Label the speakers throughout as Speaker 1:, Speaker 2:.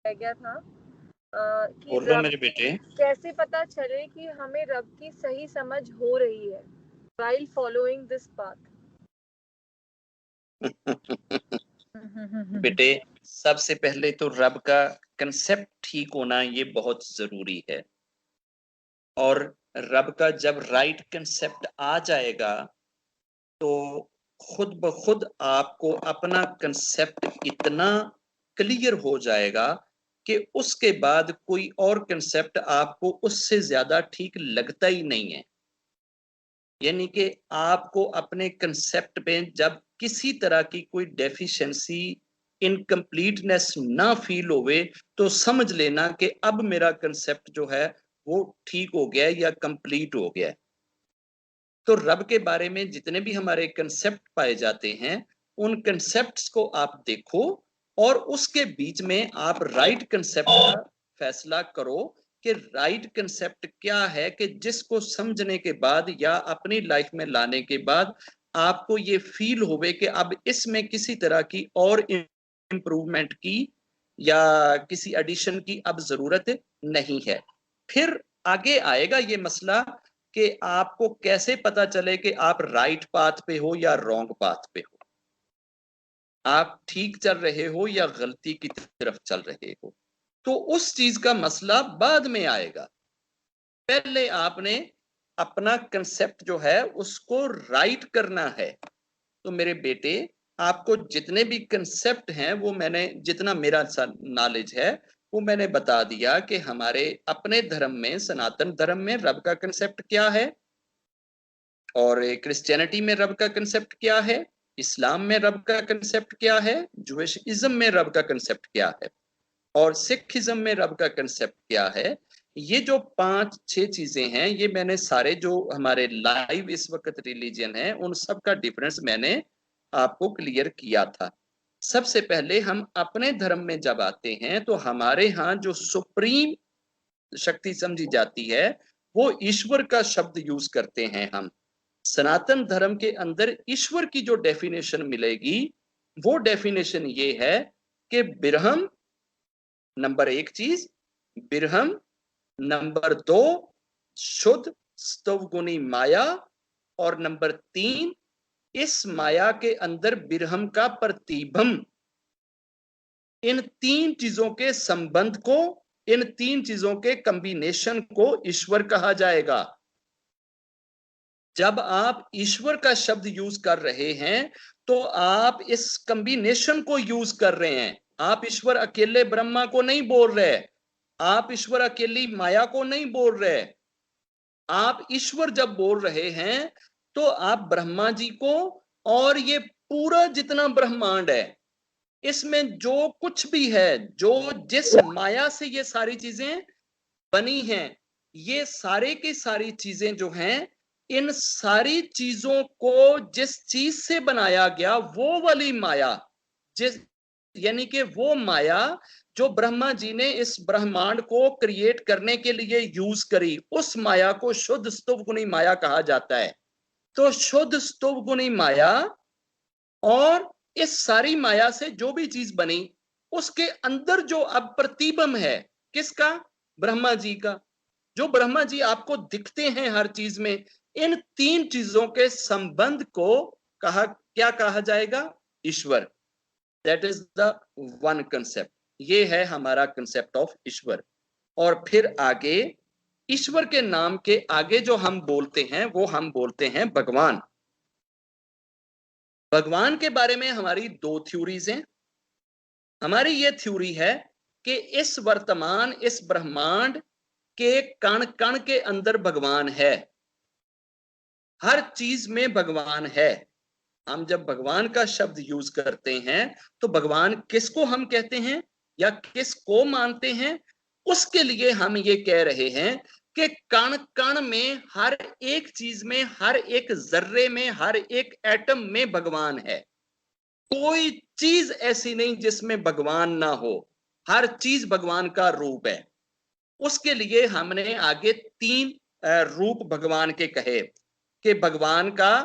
Speaker 1: रह गया था कि
Speaker 2: बोलो
Speaker 1: रब
Speaker 2: मेरे बेटे।
Speaker 1: कैसे पता चले कि हमें रब की सही समझ हो रही है while following this path.
Speaker 2: बेटे, सबसे पहले तो रब का कंसेप्ट ठीक होना ये बहुत जरूरी है, और रब का जब राइट कंसेप्ट आ जाएगा तो खुद ब खुद आपको अपना कंसेप्ट इतना क्लियर हो जाएगा कि उसके बाद कोई और कंसेप्ट आपको उससे ज्यादा ठीक लगता ही नहीं है। यानी कि आपको अपने कंसेप्ट में जब किसी तरह की कोई डेफिशिएंसी, इनकम्प्लीटनेस ना फील होवे, तो समझ लेना कि अब मेरा कंसेप्ट जो है वो ठीक हो गया या कंप्लीट हो गया। तो रब के बारे में जितने भी हमारे कंसेप्ट पाए जाते हैं, उन कंसेप्ट्स को आप देखो और उसके बीच में आप राइट कंसेप्ट का फैसला करो कि राइट कंसेप्ट क्या है, कि जिसको समझने के बाद या अपनी लाइफ में लाने के बाद आपको ये फील होवे कि अब इसमें किसी तरह की और इंप्रूवमेंट की या किसी एडिशन की अब जरूरत नहीं है। फिर आगे आएगा ये मसला कि आपको कैसे पता चले कि आप राइट पाथ पे हो या रॉन्ग पाथ पे हो, आप ठीक चल रहे हो या गलती की तरफ चल रहे हो। तो उस चीज का मसला बाद में आएगा। पहले आपने अपना कंसेप्ट जो है उसको राइट करना है। तो मेरे बेटे, आपको जितने भी कंसेप्ट हैं वो मैंने, जितना मेरा नॉलेज है वो मैंने बता दिया कि हमारे अपने धर्म में, सनातन धर्म में रब का कंसेप्ट क्या है, और क्रिश्चियनिटी में रब का कंसेप्ट क्या है, इस्लाम में रब का कंसेप्ट क्या है, जूइशइज्म में रब का कंसेप्ट क्या है, और सिखिज्म में रब का कंसेप्ट क्या है। ये जो 5-6 चीजें हैं, ये मैंने सारे जो हमारे लाइव इस वक्त रिलीजन है उन सब का डिफरेंस मैंने आपको क्लियर किया था। सबसे पहले हम अपने धर्म में जब आते हैं तो हमारे यहाँ जो सुप्रीम शक्ति समझी जाती है वो ईश्वर का शब्द यूज करते हैं हम। सनातन धर्म के अंदर ईश्वर की जो डेफिनेशन मिलेगी वो डेफिनेशन ये है कि बिरहम नंबर 1 चीज, बिरहम नंबर 2 शुद्ध स्तवगुणी माया, और नंबर 3 इस माया के अंदर बिरहम का प्रतिबिंब। इन 3 चीजों के संबंध को, इन 3 चीजों के कॉम्बिनेशन को ईश्वर कहा जाएगा। जब आप ईश्वर का शब्द यूज कर रहे हैं तो आप इस कॉम्बिनेशन को यूज कर रहे हैं। आप ईश्वर अकेले ब्रह्मा को नहीं बोल रहे, आप ईश्वर अकेली माया को नहीं बोल रहे। आप ईश्वर जब बोल रहे हैं तो आप ब्रह्मा जी को और ये पूरा जितना ब्रह्मांड है, इसमें जो कुछ भी है, जो जिस माया से ये सारी चीजें बनी हैं, ये सारे की सारी चीजें जो हैं, इन सारी चीजों को जिस चीज से बनाया गया वो वाली माया, जिस यानी कि वो माया जो ब्रह्मा जी ने इस ब्रह्मांड को क्रिएट करने के लिए यूज करी, उस माया को शुद्ध स्तुवगुणी माया कहा जाता है। तो शुद्ध स्तुवगुणी माया और इस सारी माया से जो भी चीज बनी उसके अंदर जो अब प्रतिबिंब है, किसका? ब्रह्मा जी का। जो ब्रह्मा जी आपको दिखते हैं हर चीज में, इन 3 चीजों के संबंध को क्या कहा जाएगा? ईश्वर। That is the one concept. ये है हमारा कंसेप्ट ऑफ ईश्वर। और फिर आगे ईश्वर के नाम के आगे जो हम बोलते हैं वो हम बोलते हैं भगवान। भगवान के बारे में हमारी 2 थ्योरीज हैं। हमारी ये थ्योरी है कि इस वर्तमान इस ब्रह्मांड के कण कण के अंदर भगवान है, हर चीज में भगवान है। हम जब भगवान का शब्द यूज करते हैं तो भगवान किसको हम कहते हैं या किसको मानते हैं? उसके लिए हम ये कह रहे हैं कि कण कण में, हर एक चीज में, हर एक जर्रे में, हर एक एटम में भगवान है। कोई चीज ऐसी नहीं जिसमें भगवान ना हो, हर चीज भगवान का रूप है। उसके लिए हमने आगे 3 रूप भगवान के कहे कि भगवान का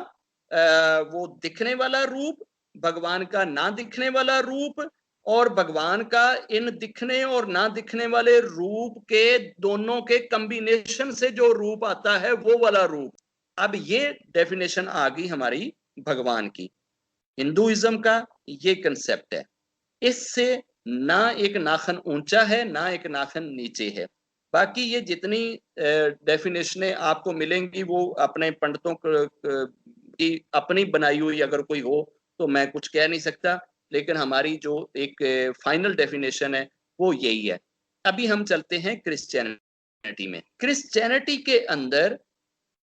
Speaker 2: वो दिखने वाला रूप, भगवान का ना दिखने वाला रूप, और भगवान का इन दिखने और ना दिखने वाले रूप के दोनों के कॉम्बिनेशन से जो रूप आता है वो वाला रूप। अब ये डेफिनेशन आ गई हमारी भगवान की। हिंदुइज्म का ये कंसेप्ट है। इससे ना एक नाखन ऊंचा है ना एक नाखन नीचे है। बाकी ये जितनी डेफिनेशनें आपको मिलेंगी वो अपने पंडितों की अपनी बनाई हुई अगर कोई हो तो मैं कुछ कह नहीं सकता, लेकिन हमारी जो एक फाइनल डेफिनेशन है वो यही है। अभी हम चलते हैं क्रिश्चियनिटी में। क्रिश्चियनिटी के अंदर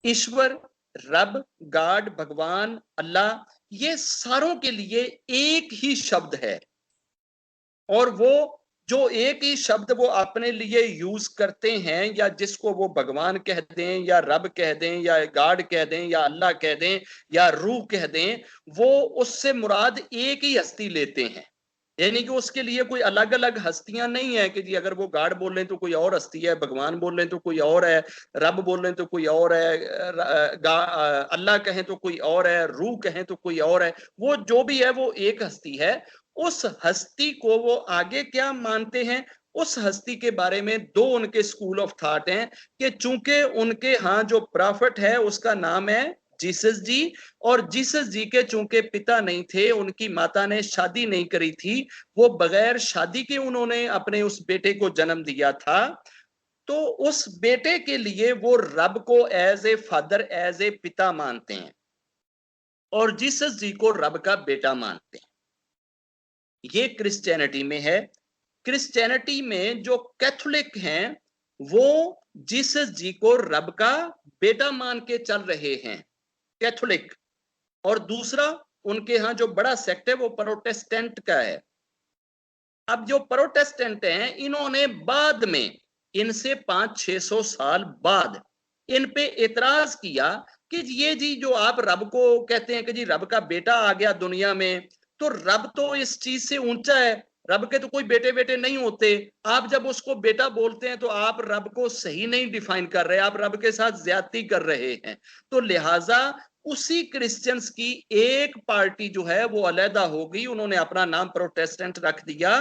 Speaker 2: ईश्वर, रब, गॉड, भगवान, अल्लाह, ये सारों के लिए एक ही शब्द है। और वो जो एक ही शब्द वो अपने लिए यूज करते हैं, या जिसको वो भगवान कह दें या रब कह दें या गॉड कह दें या अल्लाह कह दें या रूह कह दें, वो उससे मुराद एक ही हस्ती लेते हैं। यानी कि उसके लिए कोई अलग अलग हस्तियां नहीं है कि जी अगर वो गॉड बोल रहे तो कोई और हस्ती है, भगवान बोल रहे तो कोई और है, रब बोल रहे तो कोई और है, अल्लाह कहें तो कोई और है, रूह कहें तो कोई और है। वो जो भी है वो एक हस्ती है। उस हस्ती को वो आगे क्या मानते हैं, उस हस्ती के बारे में दो उनके स्कूल ऑफ थॉट हैं कि चूंकि उनके यहाँ जो प्रॉफिट है उसका नाम है जीसस जी, और जीसस जी के चूंकि पिता नहीं थे, उनकी माता ने शादी नहीं करी थी, वो बगैर शादी के उन्होंने अपने उस बेटे को जन्म दिया था, तो उस बेटे के लिए वो रब को as a father, as a पिता मानते हैं, और जीसस जी को रब का बेटा मानते हैं। ये क्रिश्चियनिटी में है। क्रिश्चियनिटी में जो कैथोलिक हैं वो जीसस जी को रब का बेटा मान के चल रहे हैं, कैथोलिक। और दूसरा उनके यहां जो बड़ा सेक्ट है वो प्रोटेस्टेंट का है। अब जो प्रोटेस्टेंट हैं इन्होंने बाद में, इनसे 500-600 साल बाद इन पे एतराज किया कि ये जी जो आप रब को कहते हैं कि जी रब का बेटा आ गया दुनिया में, तो रब तो इस चीज से ऊंचा है, रब के तो कोई बेटे बेटे नहीं होते। आप जब उसको बेटा बोलते हैं तो आप रब को सही नहीं डिफाइन कर रहे, आप रब के साथ ज्यादती कर रहे हैं। तो लिहाजा उसी क्रिश्चियंस की एक पार्टी जो है वो अलहदा हो गई, उन्होंने अपना नाम प्रोटेस्टेंट रख दिया।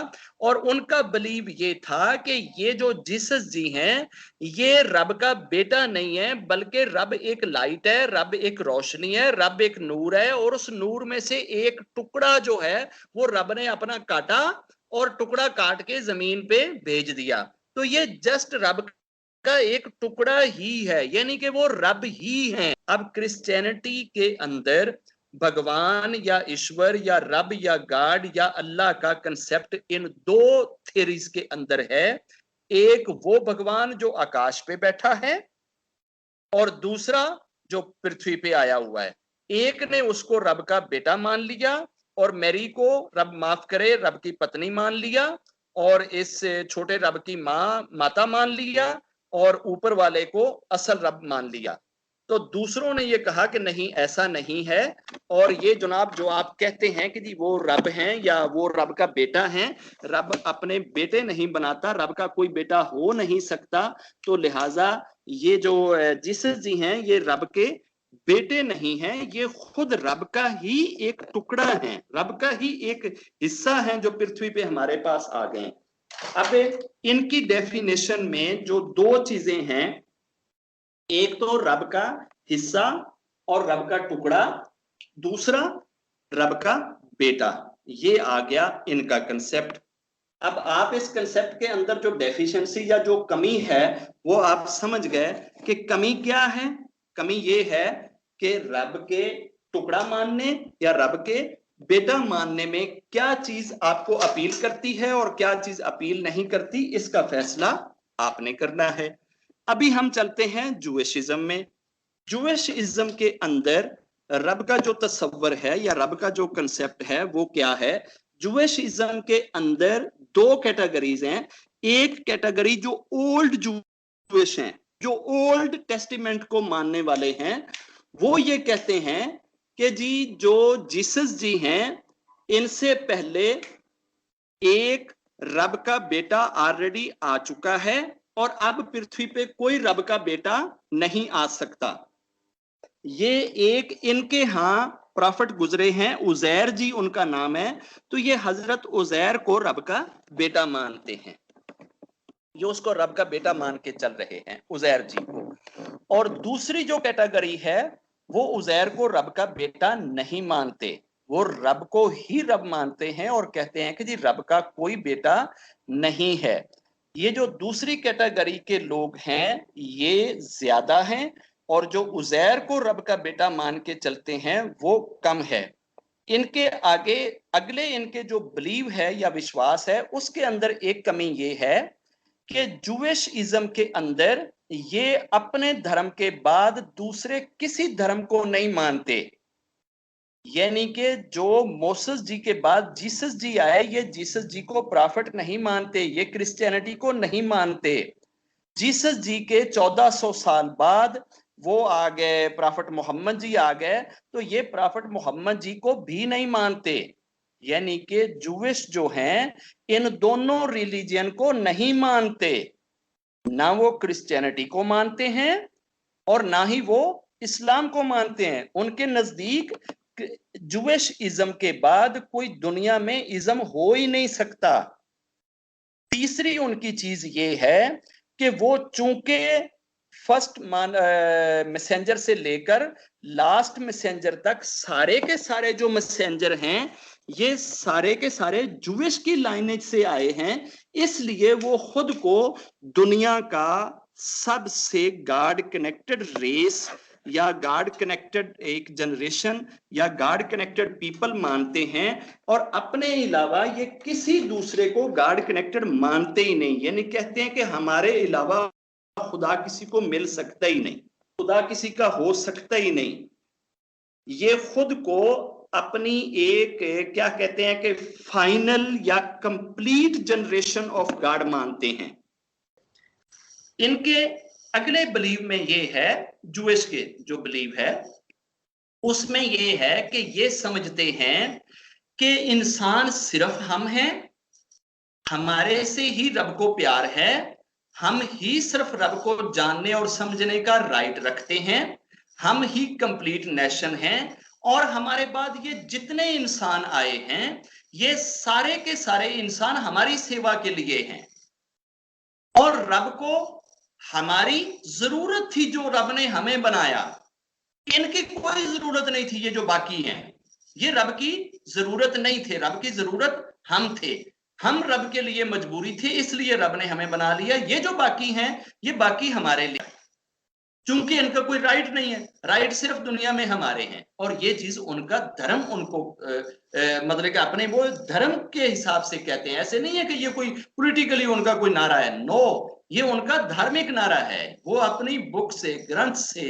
Speaker 2: और उनका बिलीव ये था कि ये जो जीसस जी हैं ये रब का बेटा नहीं है, बल्कि रब एक लाइट है, रब एक रोशनी है, रब एक नूर है, और उस नूर में से एक टुकड़ा जो है वो रब ने अपना काटा और टुकड़ा काट के जमीन पे भेज दिया। तो ये जस्ट रब का एक टुकड़ा ही है, यानी कि वो रब ही है। अब क्रिश्चियनिटी के अंदर भगवान या ईश्वर या रब या गॉड या अल्लाह का कंसेप्ट इन दो थ्योरीज के अंदर है। एक वो भगवान जो आकाश पे बैठा है, और दूसरा जो पृथ्वी पे आया हुआ है। एक ने उसको रब का बेटा मान लिया, और मैरी को रब माफ करे रब की पत्नी मान लिया, और इस छोटे रब की माता मान लिया, और ऊपर वाले को असल रब मान लिया। तो दूसरों ने ये कहा कि नहीं ऐसा नहीं है, और ये जनाब जो आप कहते हैं कि जी वो रब हैं या वो रब का बेटा है, रब अपने बेटे नहीं बनाता, रब का कोई बेटा हो नहीं सकता। तो लिहाजा ये जो जीसस जी हैं ये रब के बेटे नहीं हैं, ये खुद रब का ही एक टुकड़ा है, रब का ही एक हिस्सा है जो पृथ्वी पे हमारे पास आ गए। अब इनकी डेफिनेशन में जो दो चीजें हैं, एक तो रब का हिस्सा और रब का टुकड़ा, दूसरा रब का बेटा, ये आ गया इनका कंसेप्ट। अब आप इस कंसेप्ट के अंदर जो डेफिशिएंसी या जो कमी है वो आप समझ गए कि कमी क्या है। कमी ये है कि रब के टुकड़ा मानने या रब के बेटा मानने में क्या चीज आपको अपील करती है और क्या चीज अपील नहीं करती, इसका फैसला आपने करना है। अभी हम चलते हैं जूइशिज्म में। जूइशिज्म के अंदर रब का जो तस्वर है या रब का जो कंसेप्ट है वो क्या है। जूइशिज्म के अंदर दो कैटेगरीज हैं। एक कैटेगरी जो ओल्ड जूइश हैं, जो ओल्ड टेस्टिमेंट को मानने वाले हैं, वो ये कहते हैं कि जी जो जीसस जी हैं इनसे पहले एक रब का बेटा ऑलरेडी आ चुका है, और अब पृथ्वी पे कोई रब का बेटा नहीं आ सकता। ये एक इनके यहां प्रॉफिट गुजरे हैं, उजैर जी उनका नाम है, तो ये हजरत उजैर को रब का बेटा मानते हैं, ये उसको रब का बेटा मान के चल रहे हैं उजैर जी को। और दूसरी जो कैटेगरी है वो उजैर को रब का बेटा नहीं मानते, वो रब को ही रब मानते हैं और कहते हैं कि जी रब का कोई बेटा नहीं है। ये जो दूसरी कैटेगरी के लोग हैं ये ज्यादा हैं, और जो उजैर को रब का बेटा मान के चलते हैं वो कम है। इनके आगे अगले इनके जो बिलीव है या विश्वास है उसके अंदर एक कमी ये है कि जूइश इज्म के अंदर ये अपने धर्म के बाद दूसरे किसी धर्म को नहीं मानते, यानी कि जो मोसेस जी के बाद जीसस जी आए ये जीसस जी को प्रॉफिट नहीं मानते, ये क्रिश्चियनिटी को नहीं मानते। जीसस जी के 1400 साल बाद वो आ गए, प्रॉफिट मोहम्मद जी आ गए, तो ये प्रॉफिट मोहम्मद जी को भी नहीं मानते। यानी कि जूइश जो हैं इन दोनों रिलीजन को नहीं मानते, ना वो क्रिश्चियनिटी को मानते हैं और ना ही वो इस्लाम को मानते हैं। उनके नजदीक जूइश इज्म के बाद कोई दुनिया में इज्म हो ही नहीं सकता। तीसरी उनकी चीज ये है कि वो चूंकि फर्स्ट मैसेंजर से लेकर लास्ट मैसेंजर तक सारे के सारे जो मैसेंजर हैं ये सारे के सारे जूइश की लाइनेज से आए हैं, इसलिए वो खुद को दुनिया का सबसे गॉड कनेक्टेड रेस या गॉड कनेक्टेड एक जनरेशन या गॉड कनेक्टेड पीपल मानते हैं, और अपने अलावा ये किसी दूसरे को गॉड कनेक्टेड मानते ही नहीं। यानी कहते हैं कि हमारे अलावा खुदा किसी को मिल सकता ही नहीं, खुदा किसी का हो सकता ही नहीं। ये खुद को अपनी एक क्या कहते हैं कि फाइनल या कंप्लीट जनरेशन ऑफ गॉड मानते हैं। इनके अगले बिलीव में ये है, जूइश के जो बिलीव है उसमें ये है कि ये समझते हैं कि इंसान सिर्फ हम हैं, हमारे से ही रब को प्यार है, हम ही सिर्फ रब को जानने और समझने का राइट रखते हैं, हम ही कंप्लीट नेशन हैं, और हमारे बाद ये जितने इंसान आए हैं ये सारे के सारे इंसान हमारी सेवा के लिए हैं, और रब को हमारी जरूरत थी, जो रब ने हमें बनाया, इनकी कोई जरूरत नहीं थी। ये जो बाकी हैं ये रब की जरूरत नहीं थे, रब की जरूरत हम थे, हम रब के लिए मजबूरी थी, इसलिए रब ने हमें बना लिया। ये जो बाकी हैं ये बाकी हमारे लिए, चूंकि इनका कोई राइट नहीं है, राइट सिर्फ दुनिया में हमारे हैं। और ये चीज उनका धर्म उनको मतलब कि अपने वो धर्म के हिसाब से कहते हैं, ऐसे नहीं है कि ये कोई पॉलिटिकली उनका कोई नारा है, नो, ये उनका धार्मिक नारा है। वो अपनी बुक से, ग्रंथ से,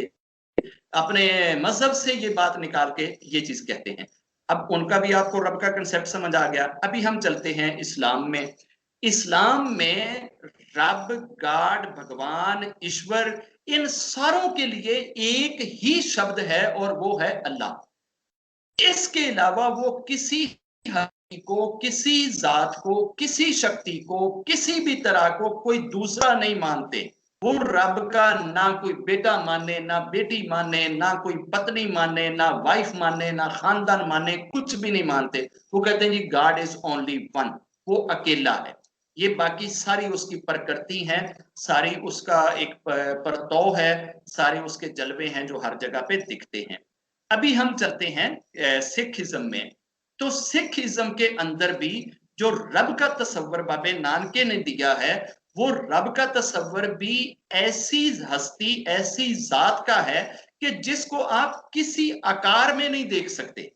Speaker 2: अपने मजहब से ये बात निकाल के ये चीज कहते हैं। अब उनका भी आपको रब का कंसेप्ट समझ आ गया। अभी हम चलते हैं इस्लाम में। इस्लाम में रब, गॉड, भगवान, ईश्वर, इन सारों के लिए एक ही शब्द है और वो है अल्लाह। इसके अलावा वो किसी को, किसी जात को, किसी शक्ति को, किसी भी तरह को कोई दूसरा नहीं मानते। वो रब का ना कोई बेटा माने, ना बेटी माने, ना कोई पत्नी माने, ना वाइफ माने, ना खानदान माने, कुछ भी नहीं मानते। वो कहते हैं जी गॉड इज ओनली वन, वो अकेला है। ये बाकी सारी उसकी प्रकृति है, सारी उसका एक परतौ है, सारे उसके जलवे हैं जो हर जगह पे दिखते हैं। अभी हम चलते हैं सिखिज्म में। तो सिखिज्म के अंदर भी जो रब का तस्वर बाबे नानके ने दिया है, वो रब का तस्वर भी ऐसी हस्ती, ऐसी जात का है कि जिसको आप किसी आकार में नहीं देख सकते,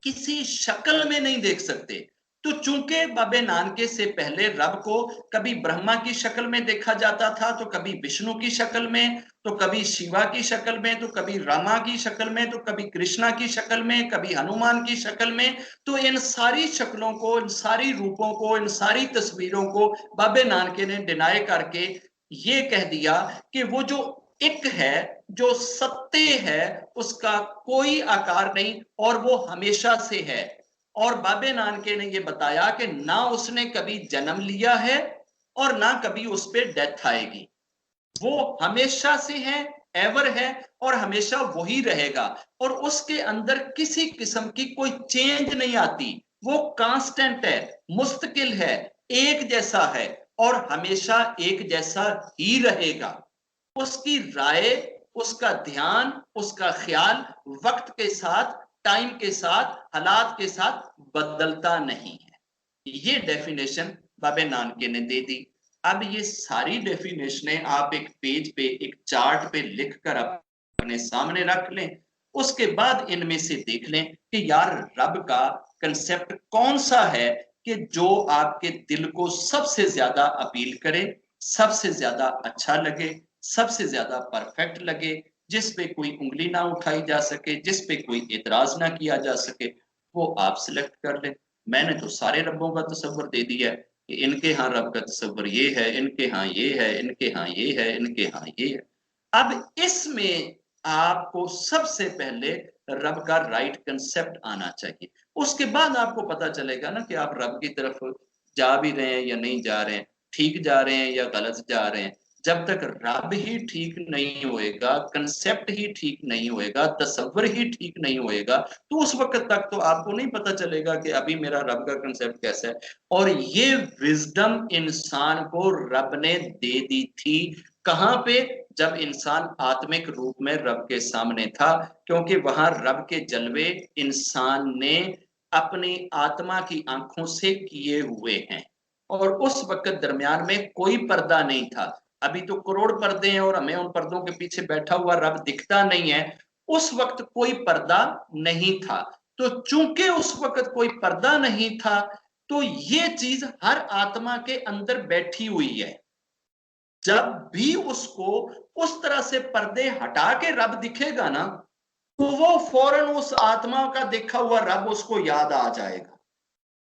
Speaker 2: किसी शक्ल में नहीं देख सकते। तो चूंकि बाबे नानके से पहले रब को कभी ब्रह्मा की शक्ल में देखा जाता था, तो कभी विष्णु की शक्ल में, तो कभी शिवा की शक्ल में, तो कभी रामा की शक्ल में, तो कभी कृष्णा की शक्ल में, कभी हनुमान की शक्ल में। तो इन सारी शक्लों को, इन सारी रूपों को, इन सारी तस्वीरों को बाबे नानके ने डिनाई करके ये कह दिया कि वो जो एक है, जो सत्य है, उसका कोई आकार नहीं और वो हमेशा से है। और बाबे नानके ने ये बताया कि ना उसने कभी जन्म लिया है और ना कभी उस पर डेथ आएगी, वो हमेशा से है एवर है और हमेशा वही रहेगा, और उसके अंदर किसी किस्म की कोई चेंज नहीं आती, वो कांस्टेंट है, मुस्तकिल है, एक जैसा है और हमेशा एक जैसा ही रहेगा। उसकी राय, उसका ध्यान, उसका ख्याल वक्त के साथ, टाइम के साथ, हालात के साथ बदलता नहीं है। ये डेफिनेशन बाबे नानके ने दे दी। अब ये सारी डेफिनेशनें आप एक पेज पे, एक चार्ट पे लिखकर अपने सामने रख लें। उसके बाद इनमें से देख लें कि यार रब का कंसेप्ट कौन सा है कि जो आपके दिल को सबसे ज्यादा अपील करे, सबसे ज्यादा अच्छा लगे, सबसे ज्यादा परफेक्ट लगे, जिस पे कोई उंगली ना उठाई जा सके, जिस पे कोई एतराज ना किया जा सके, वो आप सिलेक्ट कर लें। मैंने तो सारे रब्बों का तस्वर दे दिया है कि इनके यहाँ रब का तस्वर ये है, इनके यहाँ ये है, इनके यहाँ ये है, इनके यहाँ ये है। अब इसमें आपको सबसे पहले रब का राइट कंसेप्ट आना चाहिए। उसके बाद आपको पता चलेगा ना कि आप रब की तरफ जा भी रहे हैं या नहीं जा रहे हैं, ठीक जा रहे हैं या गलत जा रहे हैं। जब तक रब ही ठीक नहीं होएगा, कंसेप्ट ही ठीक नहीं होएगा, तसव्वुर ही ठीक नहीं होएगा, तो उस वक्त तक तो आपको नहीं पता चलेगा कि अभी मेरा रब का कंसेप्ट कैसा है। और ये विजडम इंसान को रब ने दे दी थी, कहां पे? जब इंसान आत्मिक रूप में रब के सामने था, क्योंकि वहां रब के जलवे इंसान ने अपनी आत्मा की आंखों से किए हुए हैं, और उस वक्त दरमियान में कोई पर्दा नहीं था। अभी तो करोड़ पर्दे हैं और हमें उन पर्दों के पीछे बैठा हुआ रब दिखता नहीं है। उस वक्त कोई पर्दा नहीं था, तो चूंकि उस वक्त कोई पर्दा नहीं था, तो ये चीज हर आत्मा के अंदर बैठी हुई है। जब भी उसको उस तरह से पर्दे हटा के रब दिखेगा ना, तो वो फौरन उस आत्मा का देखा हुआ रब उसको याद आ जाएगा,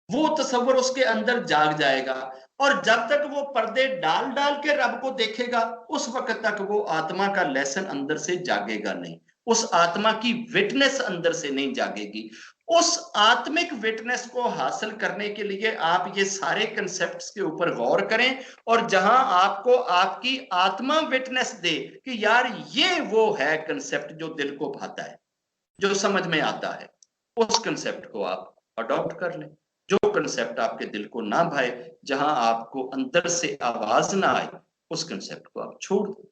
Speaker 2: वो तस्वर उसके अंदर जाग जाएगा। और जब तक वो पर्दे डाल डाल के रब को देखेगा, उस वक्त तक वो आत्मा का लेसन अंदर से जागेगा नहीं, उस आत्मा की विटनेस अंदर से नहीं जागेगी। उस आत्मिक विटनेस को हासिल करने के लिए आप ये सारे कंसेप्ट्स के ऊपर गौर करें, और जहां आपको आपकी आत्मा विटनेस दे कि यार ये वो है कंसेप्ट जो दिल को भाता है, जो समझ में आता है, उस कंसेप्ट को आप अडॉप्ट कर लें। जो कंसेप्ट आपके दिल को ना भाए, जहां आपको अंदर से आवाज ना आए, उस कंसेप्ट को आप छोड़ दें।